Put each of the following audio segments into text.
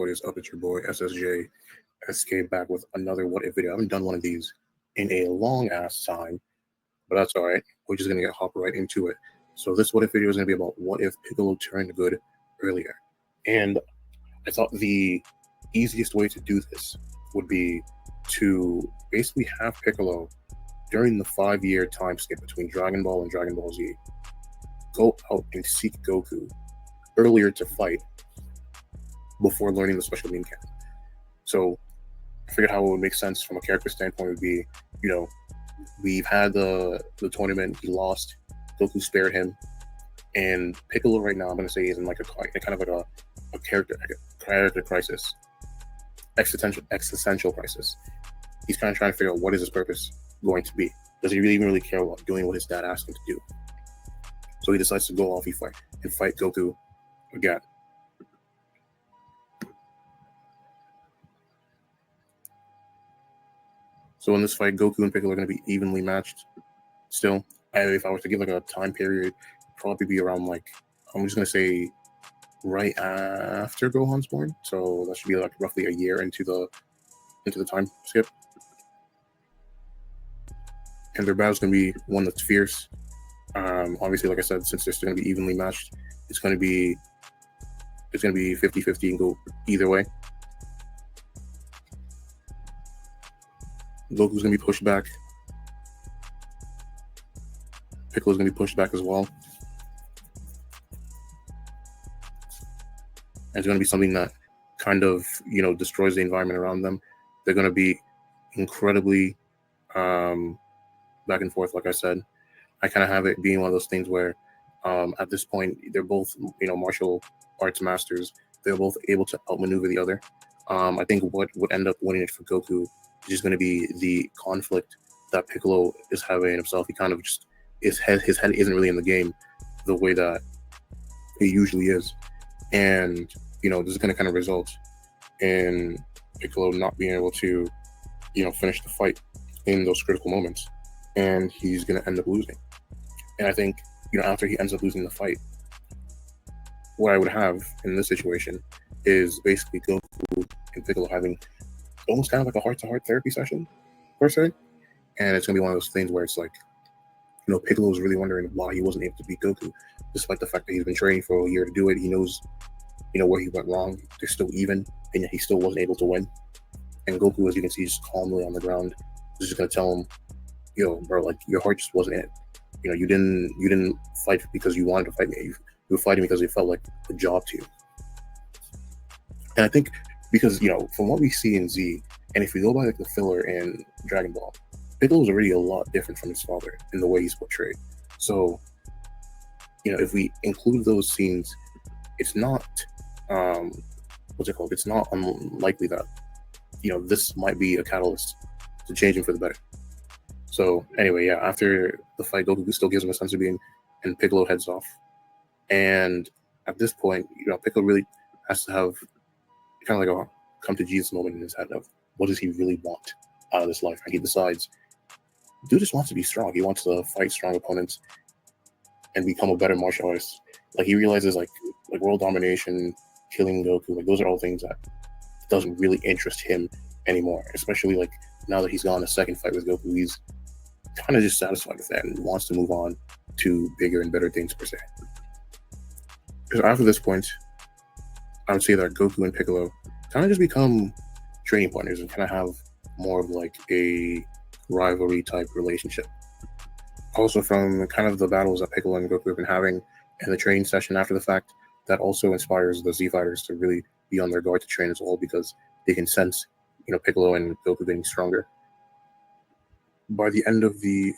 What is up? It's your boy SSJ SK back with another What If video. I haven't done one of these in a long ass time, but that's all right. We're just gonna hop right into it. So this What If video is gonna be about what if Piccolo turned good earlier, and I thought the easiest way to do this would be to basically have Piccolo during the 5-year time skip between Dragon Ball and Dragon Ball Z go out and seek Goku earlier to fight before learning the special beam cannon. So I figured how it would make sense from a character standpoint would be, we've had the tournament, he lost, Goku spared him, and Piccolo right now, I'm going to say, is in like a kind of like a character crisis, existential crisis. He's kind of trying to figure out what is his purpose going to be. Does he really care about doing what his dad asked him to do? So he decides to go off and fight Goku again. So in this fight, Goku and Piccolo are going to be evenly matched still. If I were to give like a time period, it'd probably be around like, I'm just going to say right after Gohan's born. So that should be like roughly a year into the time skip. And their battle's going to be one that's fierce. Obviously, like I said, since they're still going to be evenly matched, it's going to be 50-50 and go either way. Goku's going to be pushed back. Piccolo's going to be pushed back as well. And it's going to be something that kind of, destroys the environment around them. They're going to be incredibly back and forth, like I said. I kind of have it being one of those things where at this point, they're both, martial arts masters. They're both able to outmaneuver the other. I think what would end up winning it for Goku is just going to be the conflict that Piccolo is having in himself. He kind of just, his head isn't really in the game the way that it usually is. And, this is going to kind of result in Piccolo not being able to, finish the fight in those critical moments. And he's going to end up losing. And I think, after he ends up losing the fight, what I would have in this situation is basically Goku and Piccolo having almost kind of like a heart-to-heart therapy session, per se. And it's going to be one of those things where it's like, Piccolo is really wondering why he wasn't able to beat Goku, despite the fact that he's been training for a year to do it. He knows, where he went wrong. They're still even, and yet he still wasn't able to win. And Goku, as you can see, just calmly on the ground, is just going to tell him, bro, like, your heart just wasn't it. You didn't fight because you wanted to fight me. You were fighting because it felt like a job to you. And I think because, from what we see in Z, and if we go by like the filler in Dragon Ball, Piccolo is already a lot different from his father in the way he's portrayed. So, if we include those scenes, it's not, it's not unlikely that, this might be a catalyst to change him for the better. So anyway, yeah, after the fight, Goku still gives him a sense of being, and Piccolo heads off. And at this point, Piccolo really has to have kind of like a come to Jesus moment in his head of what does he really want out of this life. And he decides, dude just wants to be strong. He wants to fight strong opponents and become a better martial artist. Like he realizes like world domination, killing Goku, like those are all things that doesn't really interest him anymore. Especially like now that he's gone a second fight with Goku, he's kind of just satisfied with that and wants to move on to bigger and better things per se. Because after this point, I would say that Goku and Piccolo kind of just become training partners and kind of have more of like a rivalry type relationship. Also from kind of the battles that Piccolo and Goku have been having and the training session after the fact, that also inspires the Z fighters to really be on their guard to train as well, because they can sense, Piccolo and Goku getting stronger. By the end of the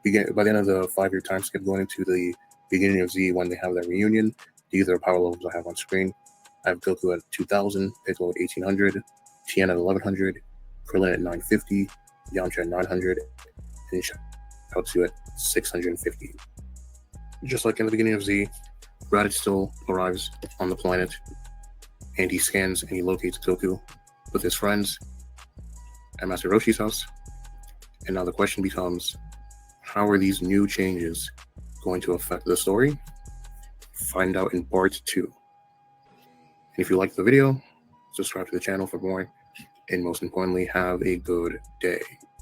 5-year time skip, going into the beginning of Z, when they have their reunion, these are the power levels I have on screen. I have Goku at 2,000, Piccolo at 1,800, Tien at 1,100, Krillin at 950, Yamcha at 900, and Chaozu at 650. Just like in the beginning of Z, Raditz still arrives on the planet, and he scans and he locates Goku with his friends at Master Roshi's house. And now the question becomes, how are these new changes going to affect the story? Find out in part 2. And if you liked the video, subscribe to the channel for more, and most importantly, have a good day.